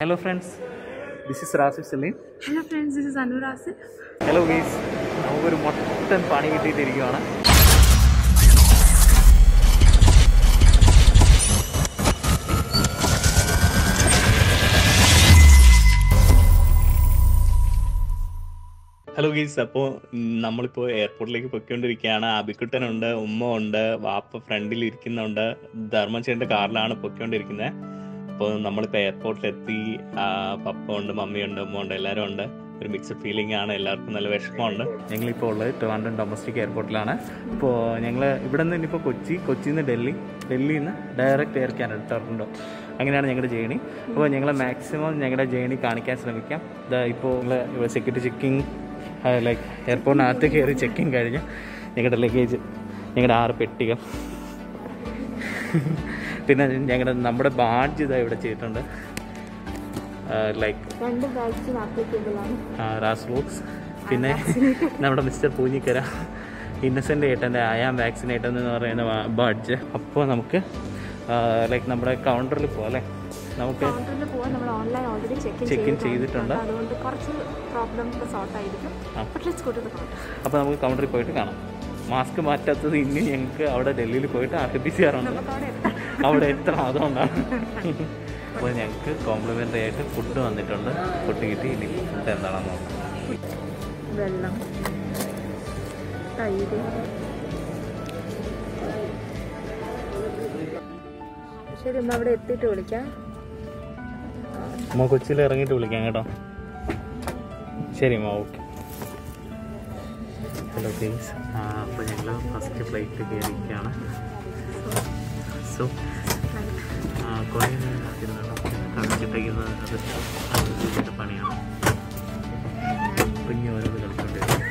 Hello friends, this is Rasif Salim. Hello friends, this is Anu Rasif. Hello guys, നമുക്കൊരു മൊത്തം പണി കിട്ടിയിട്ടിരിക്കുകയാണ്. Hello ഗീസ്, അപ്പോൾ നമ്മളിപ്പോൾ എയർപോർട്ടിലേക്ക് പൊയ്ക്കൊണ്ടിരിക്കുകയാണ്. അബിക്കുട്ടനുണ്ട്, ഉമ്മ ഉണ്ട്, വാപ്പ ഫ്രണ്ടിൽ ഇരിക്കുന്നുണ്ട്, ധർമ്മച്ചേൻ്റെ കാറിലാണ് പൊയ്ക്കൊണ്ടിരിക്കുന്നത്. അപ്പോൾ നമ്മളിപ്പോൾ എയർപോർട്ടിലെത്തി. പപ്പ ഉണ്ട്, മമ്മിയുണ്ട്, ഉമ്മ ഉണ്ട്, എല്ലാവരും ഉണ്ട്. ഒരു മിക്സഡ് ഫീലിംഗ് ആണ്, എല്ലാവർക്കും നല്ല വിഷമമുണ്ട്. ഞങ്ങളിപ്പോൾ ഉള്ളത് ട്രിവാൻഡ്രം ഡൊമസ്റ്റിക് എയർപോർട്ടിലാണ്. ഇപ്പോൾ ഞങ്ങൾ ഇവിടെ നിന്ന് ഇനിയിപ്പോൾ കൊച്ചിയിൽ നിന്ന് ഡൽഹിയിൽ നിന്ന് ഡയറക്റ്റ് എയർ കാനഡ ടൊറൻറ്റോ, അങ്ങനെയാണ് ഞങ്ങളുടെ ജേണി. അപ്പോൾ ഞങ്ങൾ മാക്സിമം ഞങ്ങളുടെ ജേണി കാണിക്കാൻ ശ്രമിക്കാം. ഇപ്പോൾ ഞങ്ങൾ സെക്യൂരിറ്റി ചെക്കിങ് ലൈക്ക് എയർപോർട്ടിനകത്ത് കയറി ചെക്കിങ് കഴിഞ്ഞ് ഞങ്ങളുടെ ലഗേജ്, ഞങ്ങളുടെ 6 പെട്ടികൾ, പിന്നെ നമ്മുടെ ബാഡ്ജ് ഇതാ ഇവിടെ ചെയ്തിട്ടുണ്ട്. ലൈക്ക് 2 ബാഗ്സിന് ആപ്ലിക്കബിൾ ആണ്. റാസ് ബോക്സ്, പിന്നെ നമ്മുടെ മിസ്റ്റർ പൂഞ്ഞിക്കര ഇന്നസെൻ്റ് ഏട്ടൻ്റെ ആയാം വാക്സിനേറ്റഡ് എന്ന് പറയുന്ന ബാഡ്ജ്. അപ്പോൾ നമുക്ക് ലൈക്ക് നമ്മുടെ കൗണ്ടറിൽ പോകാം അല്ലേ? നമുക്ക് ചെക്ക് ഇൻ ചെയ്തിട്ടുണ്ട്. അപ്പോൾ നമുക്ക് കൗണ്ടറിൽ പോയിട്ട് കാണാം. മാസ്ക് മാറ്റാത്തത് ഇനി ഞങ്ങൾക്ക് അവിടെ ഡൽഹിയിൽ പോയിട്ട് RT-PCR ഉണ്ട്, അവിടെ എത്തണം, അതുകൊണ്ടാണ്. അപ്പോൾ ഞങ്ങൾക്ക് കോംപ്ലിമെൻ്ററി ആയിട്ട് ഫുഡ് വന്നിട്ടുണ്ട്. ഫുഡ് കിട്ടി. ഇനി ഫുഡ് എന്താണെന്ന് നോക്കാം. വെള്ളം, തൈര്, ശരി അമ്മ അവിടെ എത്തിയിട്ട് വിളിക്കാം. അമ്മ കൊച്ചിയിൽ ഇറങ്ങിയിട്ട് വിളിക്കാം കേട്ടോ. ശരി അമ്മ, ഓക്കെ. ഹലോ ഗൈസ്, അപ്പോൾ ഞങ്ങൾ ഫസ്റ്റ് ഫ്ലൈറ്റ് കയറിയിരിക്കുകയാണ്. സോ കുറേ കളിച്ചിട്ടേക്കുന്നത് അത് പണിയാണ്. കുഞ്ഞ് ഓരോന്ന് കളിച്ചുകൊണ്ടിരിക്കും.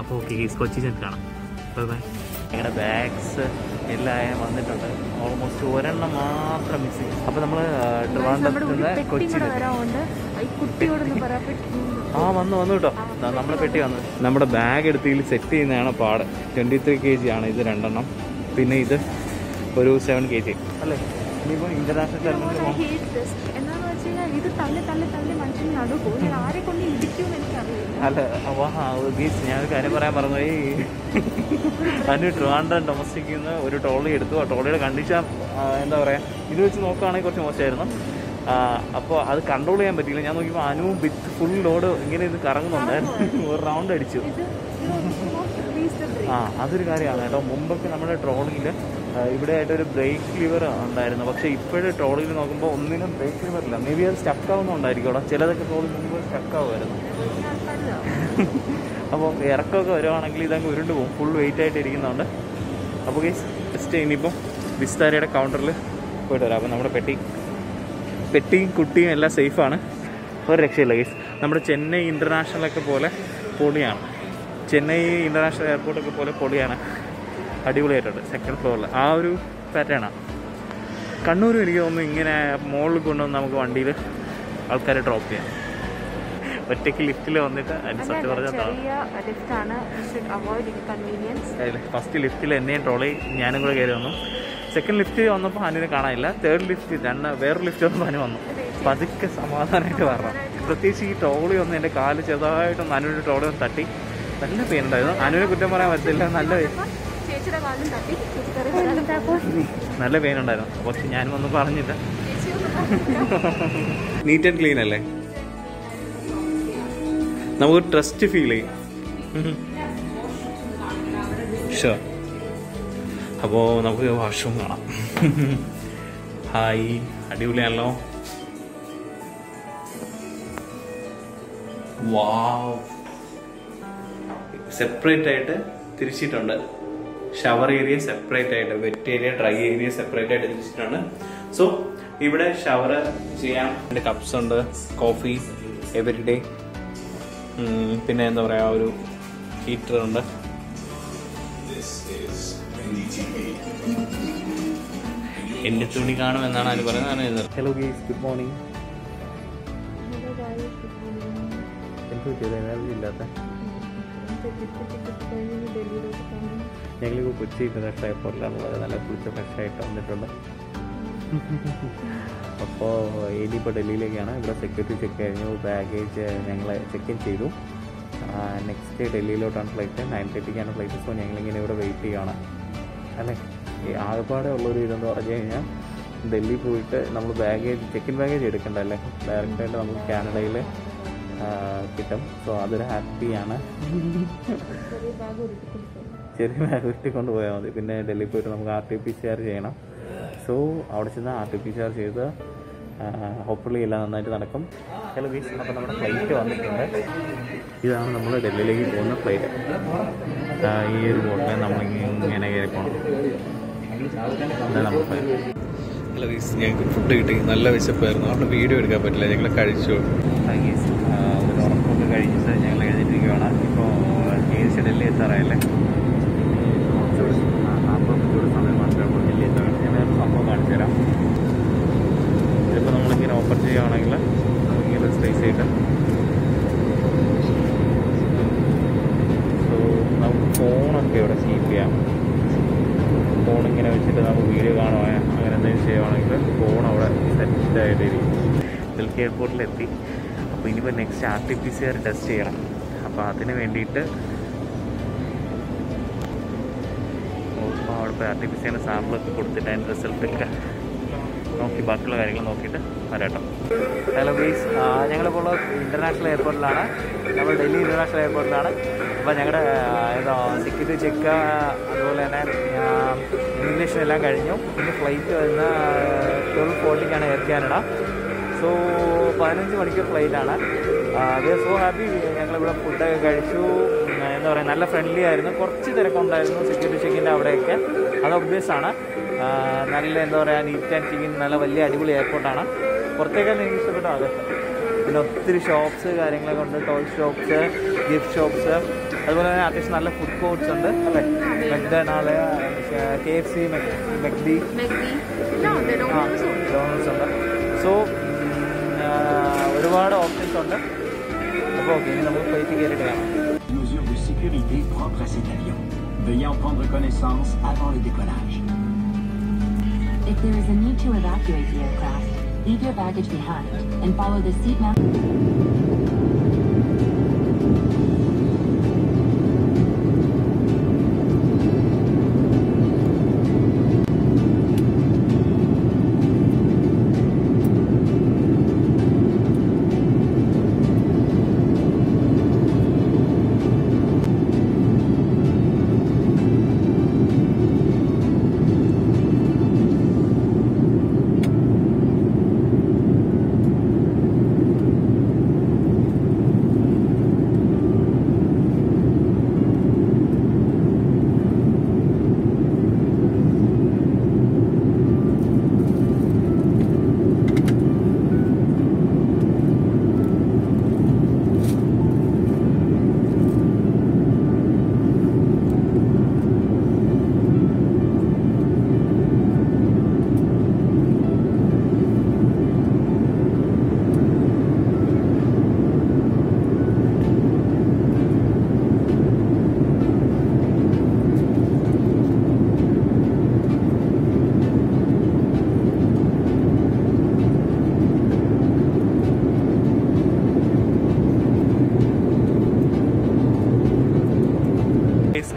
അപ്പോൾ ഓക്കെ ഗൈസ്, കൊച്ചി ചെന്ന് കാണാം. Bye bye. ഞങ്ങളുടെ ബാഗ്സ് എല്ലാം വന്നിട്ടുണ്ട്. ഓൾമോസ്റ്റ് ഒരെണ്ണം മാത്രം മിസ് ചെയ്യും. അപ്പോൾ നമ്മൾ ട്രിവാൻഡ്രത്തിൽ നിന്ന് കൊച്ചിയിൽ വന്നു കേട്ടോ. നമ്മളെ പെട്ടി വന്നു. നമ്മുടെ ബാഗ് എടുത്തതിൽ സെറ്റ് ചെയ്യുന്നതാണ് പാട്. 23 kg ആണ് ഇത് 2 എണ്ണം. പിന്നെ ഇത് ഒരു 7 kg അല്ലേ? ഇനിയിപ്പോൾ ഇന്റർനാഷണൽ ടെർമിനൽ അല്ല. അപ്പോൾ ഗീസ്, ഞാനൊരു കാര്യം പറയാൻ പറഞ്ഞു. അതിന് ട്രിവാൻഡ്രം ഡൊമസ്റ്റിക്കിൽ നിന്ന് ഒരു ട്രോളി എടുത്തു. ആ ട്രോളിയുടെ കണ്ടീഷൻ എന്താ പറയുക, ഇത് വെച്ച് നോക്കുകയാണെങ്കിൽ കുറച്ച് മോശമായിരുന്നു. അപ്പോൾ അത് കൺട്രോൾ ചെയ്യാൻ പറ്റിയില്ല. ഞാൻ നോക്കിയപ്പോൾ അനു വിത്ത് ഫുൾ ലോഡ് ഇങ്ങനെ ഇത് കറങ്ങുന്നുണ്ടായിരുന്നു. ഒരു റൗണ്ട് അടിച്ചു. അതൊരു കാര്യമാണ് കേട്ടോ. മുമ്പൊക്കെ നമ്മുടെ ട്രോളിയിൽ ഇവിടെ ആയിട്ടൊരു ബ്രേക്ക് ലിവർ ഉണ്ടായിരുന്നു. പക്ഷേ ഇപ്പോഴും ട്രോളിയിൽ നോക്കുമ്പോൾ ഒന്നിനും ബ്രേക്ക് ലിവർ ഇല്ല. മേ ബി അത് സ്റ്റക്ക് ആവുന്നുണ്ടായിരിക്കും അവിടെ. ചിലതൊക്കെ ട്രോളിൽ മുമ്പ് സ്റ്റക്ക് ആവുമായിരുന്നു. അപ്പോൾ ഇറക്കമൊക്കെ വരുവാണെങ്കിൽ ഇതങ്ങ് ഉരുണ്ട് പോകും, ഫുൾ വെയിറ്റ് ആയിട്ട് ഇരിക്കുന്നുണ്ട്. അപ്പോൾ ഗൈസ്, ജസ്റ്റ് ഇനിയിപ്പോൾ വിസ്താരയുടെ കൗണ്ടറിൽ പോയിട്ട് വരാം. അപ്പോൾ നമ്മുടെ പെട്ടിയും കുട്ടിയും എല്ലാം സേഫാണ്, ഒരു രക്ഷയില്ല ഗൈസ്. നമ്മുടെ ചെന്നൈ ഇൻ്റർനാഷണലൊക്കെ പോലെ പൊളിയാണ്. ചെന്നൈ ഇൻ്റർനാഷണൽ എയർപോർട്ടൊക്കെ പോലെ പൊളിയാണ്, അടിപൊളിയായിട്ടുണ്ട്. 2nd ഫ്ലോറിൽ ആ ഒരു പാറ്റേണാണ്. കണ്ണൂരും എനിക്ക് തോന്നുന്നു ഇങ്ങനെ മുകളിൽ കൊണ്ടുവന്ന് നമുക്ക് വണ്ടിയിൽ ആൾക്കാരെ ഡ്രോപ്പ് ചെയ്യാം. ഒറ്റയ്ക്ക് ലിഫ്റ്റിൽ വന്നിട്ട് അതിന് സത്യം പറഞ്ഞാൽ ഫസ്റ്റ് ലിഫ്റ്റിൽ എന്നെയും ട്രോളി ഞാനും കൂടെ കയറി വന്നു. 2nd ലിഫ്റ്റ് വന്നപ്പോൾ അനുവിനെ കാണാനില്ല. 3rd ലിഫ്റ്റ് വേറൊരു ലിഫ്റ്റ് വന്നപ്പോൾ അനു വന്നു. പതുക്കെ സമാധാനമായിട്ട് വരണം. പ്രത്യേകിച്ച് ഈ ട്രോളി ഒന്ന് എൻ്റെ കാല് ചെറുതായിട്ടൊന്ന് അനുവിൻ്റെ ട്രോളി ഒന്ന് തട്ടി. നല്ല പെയിൻ ഉണ്ടായിരുന്നു. അനുവിനെ കുറ്റം പറയാൻ പറ്റില്ല, നല്ല പെയിൻ ഉണ്ടായിരുന്നു. പക്ഷെ ഞാനും ഒന്നും പറഞ്ഞില്ല. നീറ്റ് ആൻഡ് ക്ലീൻ അല്ലേ? നമുക്ക് ട്രസ്റ്റ് ഫീൽ ചെയ്യും. ഷുവർ. അപ്പോൾ നമുക്ക് വാഷ്റൂം കാണാം. ഹായ്, അടിപൊളിയാണല്ലോ. വാവ്, സെപ്പറേറ്റ് ആയിട്ട് തിരിച്ചിട്ടുണ്ട്. ഷവർ ഏരിയ സെപ്പറേറ്റ് ആയിട്ട്, wet area, dry area separate ആയിട്ട് തിരിച്ചിട്ടുണ്ട്. സോ ഇവിടെ ഷവർ ചെയ്യാൻ കപ്സ് ഉണ്ട്, കോഫി എവരിഡേ. പിന്നെ എന്താ പറയുക, ഒരു ഹീറ്റർ ഉണ്ട്. എൻ്റെ തുണി കാണുമെന്നാണ് അതിന് പറയുന്നത്. Hello guys, good morning. ഇല്ലാത്ത ഞങ്ങളിപ്പോൾ കൊച്ചി ഇന്റർനാഷണൽ എയർപോർട്ടിലാണുള്ളത്. നല്ല കുളിച്ച് ഫ്രഷായിട്ട് വന്നിട്ടുണ്ട്. അപ്പോൾ ഇനിയിപ്പോൾ ഡൽഹിയിലേക്കാണ്. ഇവിടെ സെക്യൂരിറ്റി ചെക്ക് കഴിഞ്ഞു, ബാഗേജ് ഞങ്ങൾ ചെക്ക് ഇൻ ചെയ്തു. നെക്സ്റ്റ് ഡൽഹിയിലോട്ടാണ് ഫ്ലൈറ്റ്, 9:30 ഫ്ലൈറ്റ്. സോ ഞങ്ങളിങ്ങനെ ഇവിടെ വെയിറ്റ് ചെയ്യുകയാണ് അല്ലേ. ഈ ആകെപ്പാടെ ഉള്ളൊരു ഇതെന്ന് പറഞ്ഞു കഴിഞ്ഞാൽ ഡൽഹി പോയിട്ട് നമ്മൾ ബാഗേജ് ചെക്ക് ഇൻ ബാഗേജ് എടുക്കണ്ടല്ലേ, ഡയറക്റ്റായിട്ട് നമുക്ക് കാനഡയിൽ കിട്ടും. സോ അതൊരു ഹാപ്പിയാണ്. ചെറിയ ബാഗ് ഉരുട്ടിക്കൊണ്ട് പോയാൽ മതി. പിന്നെ ഡൽഹി പോയിട്ട് നമുക്ക് RT-PCR ചെയ്യണം. സോ അവിടെ ചെന്ന് RT-PCR ചെയ്ത് ഹോപ്പ്ഫുള്ളി എല്ലാം നന്നായിട്ട് നടക്കും. ഹലോ ഗൈസ്, അപ്പോൾ നമ്മുടെ ഫ്ലൈറ്റ് വന്നിട്ടുണ്ട്. ഇതാണ് നമ്മൾ ഡൽഹിയിലേക്ക് പോകുന്ന ഫ്ലൈറ്റ്. ഈ ഒരു ബോട്ടിൽ നമ്മളിങ്ങനെ കയറി പോകണം. അതാണ് നമ്മുടെ ഫ്ലൈറ്റ്. ഹലോ ഗൈസ്, ഞങ്ങൾക്ക് ഫുഡ് കിട്ടി. നല്ല വിശപ്പായിരുന്നു. അവിടെ വീഡിയോ എടുക്കാൻ പറ്റില്ല, ഞങ്ങൾ കഴിച്ചു. ഗൈസ്, ഒരു ഉറക്കമൊക്കെ കഴിച്ചിട്ട് ഞങ്ങൾ എഴുതിയിരിക്കുകയാണ്. ഇപ്പോൾ ഏകദേശം ഡൽഹി എത്താറായല്ലേ. 40 മിനിറ്റ് സമയം മാത്രമേ ഉള്ളൂ ഡൽഹി എത്താൻ. ഞാൻ വേറെ സംഭവം കാണിച്ചു തരാം. ഇതിപ്പോൾ നമ്മളിങ്ങനെ ഓപ്പൺ ചെയ്യുകയാണെങ്കിൽ നമുക്കിങ്ങനെ സ്പേസ് ആയിട്ട് സോ നമുക്ക് ഫോണൊക്കെ ഇവിടെ കീപ്പ് ചെയ്യാം. ഫോണിങ്ങനെ വെച്ചിട്ട് നമുക്ക് വീഡിയോ കാണുക അങ്ങനെ എന്തെങ്കിലും ചെയ്യുകയാണെങ്കിൽ ഫോൺ അവിടെ സെറ്റായിട്ടിരിക്കും. ഡൽഹി എയർപോർട്ടിലെത്തി. അപ്പോൾ ഇനിയിപ്പോൾ നെക്സ്റ്റ് RT-PCR ടെസ്റ്റ് ചെയ്യണം. അപ്പോൾ അതിന് വേണ്ടിയിട്ട് അപ്പോൾ അവിടെ പോയി RT-PCR സാമ്പിളൊക്കെ കൊടുത്തിട്ട് അതിൻ്റെ റിസൾട്ടൊക്കെ നോക്കി ബാക്കിയുള്ള കാര്യങ്ങൾ നോക്കിയിട്ട് വരാട്ടോ. ഹലോ ഗൈസ്, ഞങ്ങളിപ്പോൾ ഉള്ള ഇൻ്റർനാഷണൽ എയർപോർട്ടിലാണ്. നമ്മൾ ഡൽഹി ഇൻ്റർനാഷണൽ എയർപോർട്ടിലാണ്. അപ്പോൾ ഞങ്ങളുടെ ഏതോ സെക്യൂരിറ്റി ചെക്ക് അതുപോലെ തന്നെ ഇമിഗ്രേഷൻ എല്ലാം കഴിഞ്ഞു. ഇനി ഫ്ലൈറ്റ് വരുന്ന 12:40 എയർ കാനഡ. സോ 15 മണിക്കൂർ ഫ്ലൈറ്റാണ്. We are so happy. ഞങ്ങളിവിടെ ഫുഡൊക്കെ കഴിച്ചു. എന്താ പറയുക, നല്ല ഫ്രണ്ട്ലി ആയിരുന്നു. കുറച്ച് തിരക്കുണ്ടായിരുന്നു സെക്യൂരിറ്റി ചെക്കിൻ്റെ അവിടെയൊക്കെ, അത് ഒബ്വിയസ് ആണ്. നല്ല എന്താ പറയുക, നീറ്റ് ആൻഡ് ക്ലീൻ, നല്ല വലിയ അടിപൊളി എയർപോർട്ടാണ്. പുറത്തേക്കാൾ എനിക്ക് ഇഷ്ടപ്പെട്ടു അത്. പിന്നെ ഒത്തിരി ഷോപ്സ് കാര്യങ്ങളൊക്കെ ഉണ്ട്, ടോയ് ഷോപ്സ്, ഗിഫ്റ്റ് ഷോപ്സ്, അതുപോലെ തന്നെ അത്യാവശ്യം നല്ല ഫുഡ് കോർട്ട്സ് ഉണ്ട് അല്ലേ. മെക്ഡൊണാൾഡ്, KFC, മെക്ഡി, ഡോണൾഡ്സ് ഉണ്ട്. സോ ഒരുപാട് ഓപ്ഷൻസ് ഉണ്ട്. അപ്പോൾ ഓക്കെ, ഇനി നമുക്ക് ഫ്ലൈറ്റ് കയറിയിട്ട് കാണാം. Mesures de sécurité propres à cet avion. Veuillez en prendre connaissance avant le décollage. If there is a need to evacuate the aircraft, leave your baggage behind and follow the seat mount.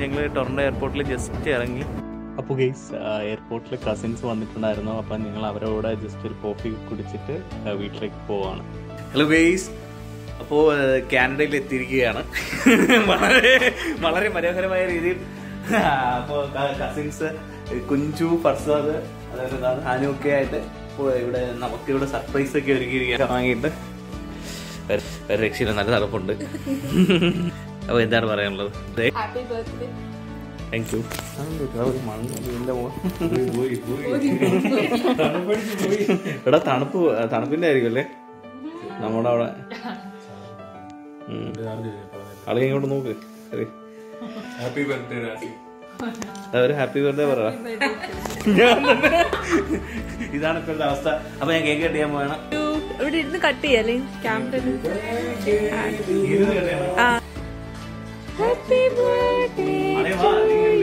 ഞങ്ങൾ Toronto എയർപോർട്ടിൽ just ഇറങ്ങി. അപ്പോൾ guys, എയർപോർട്ടിൽ cousins വന്നിട്ടുണ്ടായിരുന്നു. അപ്പം ഞങ്ങൾ അവരോട് just ഒരു കോഫി കുടിച്ചിട്ട് വീട്ടിലേക്ക് പോവാണ്. ഹലോ ഗെയ്സ്, അപ്പോൾ കാനഡയിൽ എത്തിയിരിക്കുകയാണ് വളരെ വളരെ മനോഹരമായ രീതിയിൽ. അപ്പോൾ കസിൻസ് കുഞ്ചു, ഫർസാദ്, അതായത് ഹാനുക്കെ ആയിട്ട് ഇപ്പോൾ ഇവിടെ നമുക്കിവിടെ സർപ്രൈസ് ഒക്കെ ഒരുക്കിയിരിക്കുക വാങ്ങിയിട്ട് വേറെ രക്ഷയില്ല, നല്ല തണുപ്പുണ്ട്. അപ്പോൾ എന്താണ് പറയാനുള്ളത്? Thank you. എടാ തണുപ്പിന്റെ ആയിരിക്കും അല്ലേ നമ്മുടെ അവിടെ. ആളെ ഇങ്ങോട്ട് നോക്ക്. ഒരു ഹാപ്പി ബർത്ത്ഡേ പറ. ഇതാണ് ഇപ്പോഴത്തെ അവസ്ഥ. അപ്പൊ ഞാൻ കേക്ക് കട്ട് ചെയ്യാൻ പോയാണ്. ഇവിടെ ഇരുന്ന് കട്ട് ചെയ്യാലേ camera. Happy birthday to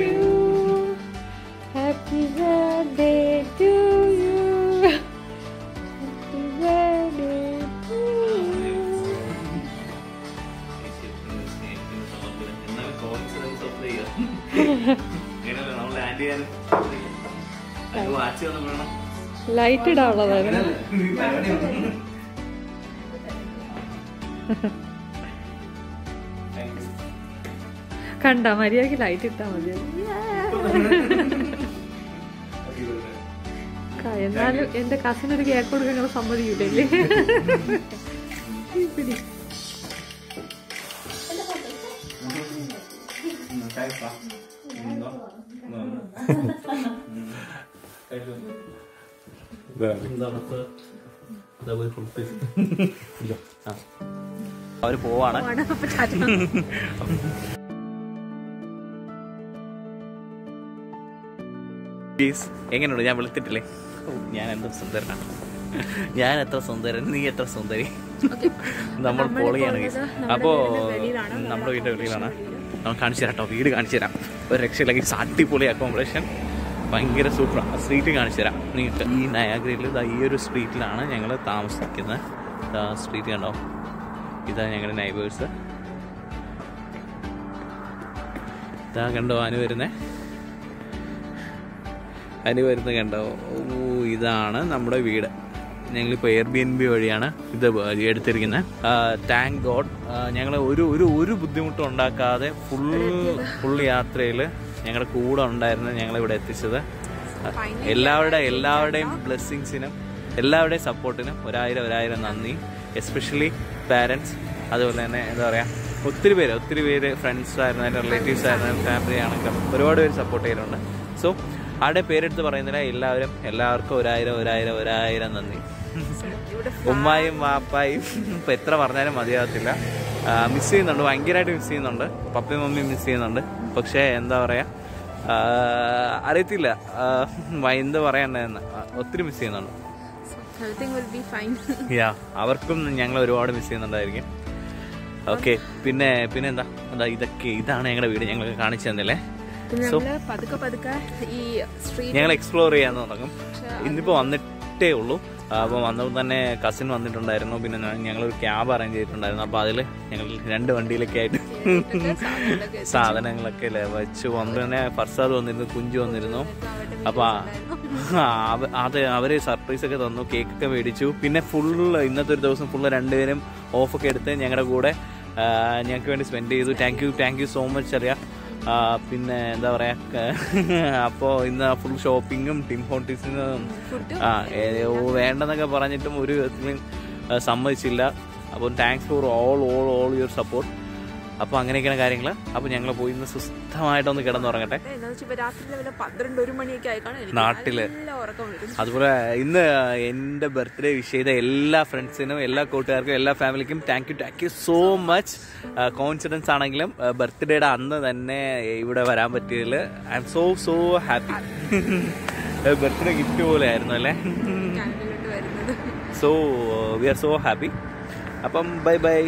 you. Happy birthday to you. ചെയ്യാൻ വാച്ച് വന്നപ്പോഴാണ് ലൈറ്റ് ഇടാനുള്ളതായിരുന്നു. കണ്ട മര്യാദക്ക് ലൈറ്റ് ഇട്ടാ മതി. എന്നാലും എന്റെ കസിൻ ഒരു കേക്ക് കൊടുക്കാൻ നിങ്ങൾ സമ്മതിക്കൂലേ? അവര് പോവാണ്. എങ്ങനെയുണ്ട്? ഞാൻ വെളുത്തിട്ടില്ലേ? ഞാൻ എന്തോ സുന്ദരനാണ്. ഞാൻ എത്ര സുന്ദരൻ, നീ എത്ര സുന്ദരി. നമ്മൾ പോളിയാണ്. അപ്പോ നമ്മുടെ വീടിന്റെ വെളിയിലാണ്. നമ്മൾ കാണിച്ചു തരാം കേട്ടോ, വീട് കാണിച്ചു തരാം. ഒരു രക്ഷയില്ലെങ്കിൽ അടിപൊളി അക്കോമഡേഷൻ, ഭയങ്കര സൂപ്പർ. സ്ട്രീറ്റ് കാണിച്ചു തരാം നിങ്ങൾക്ക്. ഈ നയാഗ്രയിൽ ഈ ഒരു സ്ട്രീറ്റിലാണ് ഞങ്ങൾ താമസിക്കുന്നത്. സ്ട്രീറ്റ് കണ്ടോ, ഇതാ ഞങ്ങളുടെ നൈബേഴ്സ്. ഇതാ കണ്ടോ അനു വരുന്നത് കണ്ടോ. ഇതാണ് നമ്മുടെ വീട്. ഞങ്ങളിപ്പോൾ Airbnb വഴിയാണ് ഇത് എടുത്തിരിക്കുന്നത്. താങ്ക് ഗോഡ് ഞങ്ങൾ ഒരു ബുദ്ധിമുട്ടും ഉണ്ടാക്കാതെ ഫുൾ യാത്രയിൽ ഞങ്ങളുടെ കൂടെ ഉണ്ടായിരുന്നത് ഞങ്ങളിവിടെ എത്തിച്ചത്. എല്ലാവരുടെയും ബ്ലെസ്സിങ്സിനും എല്ലാവരുടെയും സപ്പോർട്ടിനും ഒരായിരം നന്ദി. എസ്പെഷ്യലി പാരൻസ്, അതുപോലെ തന്നെ എന്താ പറയുക, ഒത്തിരി പേര് ഫ്രണ്ട്സ് ആയിരുന്നാലും റിലേറ്റീവ്സ് ആയിരുന്നാലും ഫാമിലി ആണെങ്കിലും ഒരുപാട് പേര് സപ്പോർട്ട് ചെയ്തിട്ടുണ്ട്. സോ ആരുടെ പേരെടുത്ത് പറയുന്നില്ല, എല്ലാവർക്കും ഒരായിരം നന്ദി. ഉമ്മായും വാപ്പായും ഇപ്പം എത്ര പറഞ്ഞാലും മതിയാകത്തില്ല. മിസ് ചെയ്യുന്നുണ്ട്, ഭയങ്കരമായിട്ട് മിസ് ചെയ്യുന്നുണ്ട്. പപ്പയും മമ്മിയും മിസ് ചെയ്യുന്നുണ്ട്. പക്ഷേ എന്താ പറയുക, അറിയത്തില്ല എന്താ പറയണ്ടെന്ന്. ഒത്തിരി മിസ് ചെയ്യുന്നുണ്ട്. അവർക്കും ഞങ്ങൾ ഒരുപാട് മിസ് ചെയ്യുന്നുണ്ടായിരിക്കും. ഓക്കെ, പിന്നെ എന്താ ഇതാണ് ഞങ്ങളുടെ വീട്. ഞങ്ങൾക്ക് കാണിച്ചു തന്നില്ലേ? സോ ഞങ്ങൾ എക്സ്പ്ലോർ ചെയ്യാൻ തുടങ്ങും. ഇന്നിപ്പോൾ വന്നിട്ടേ ഉള്ളൂ. അപ്പോൾ വന്നപ്പോൾ തന്നെ കസിൻ വന്നിട്ടുണ്ടായിരുന്നു. പിന്നെ ഞങ്ങളൊരു ക്യാബ് അറേഞ്ച് ചെയ്തിട്ടുണ്ടായിരുന്നു. അപ്പോൾ അതിൽ ഞങ്ങൾ 2 വണ്ടിയിലൊക്കെ ആയിട്ട് സാധനങ്ങളൊക്കെ വെച്ച് വന്നു. തന്നെ ഫർസാദ് വന്നിരുന്നു, കുഞ്ചു വന്നിരുന്നു. അപ്പോൾ അവർ സർപ്രൈസൊക്കെ തന്നു, കേക്കൊക്കെ മേടിച്ചു. പിന്നെ ഇന്നത്തെ ഒരു ദിവസം ഫുള്ള് 2 പേരും ഓഫൊക്കെ എടുത്ത് ഞങ്ങളുടെ കൂടെ ഞങ്ങൾക്ക് വേണ്ടി സ്പെൻഡ് ചെയ്തു. താങ്ക് യു സോ മച്ച് അറിയാം. പിന്നെ എന്താ പറയുക, അപ്പോൾ ഇന്ന് ഫുൾ ഷോപ്പിങ്ങും ടിം ഹോട്ടീസിനും വേണ്ടെന്നൊക്കെ പറഞ്ഞിട്ടും ഒരു വിധത്തിലും സമ്മതിച്ചില്ല. അപ്പോൾ thanks for all your support. അപ്പോൾ അങ്ങനെയൊക്കെയാണ് കാര്യങ്ങൾ. അപ്പോൾ ഞങ്ങൾ പോയി ഇന്ന് സുസ്ഥമായിട്ടൊന്ന് കിടന്നുറങ്ങട്ടെ നാട്ടില്. അതുപോലെ ഇന്ന് എൻ്റെ ബർത്ത്ഡേ വിഷ് ചെയ്ത എല്ലാ ഫ്രണ്ട്സിനും, എല്ലാ കൂട്ടുകാർക്കും, എല്ലാ ഫാമിലിക്കും thank you so much. Coincidence ആണെങ്കിലും ബർത്ത്ഡേയുടെ അന്ന് തന്നെ ഇവിടെ വരാൻ പറ്റിയതിൽ I am so happy. Birthday gift പോലെ ആയിരുന്നു അല്ലേ? So we are so happy. അപ്പം ബൈ.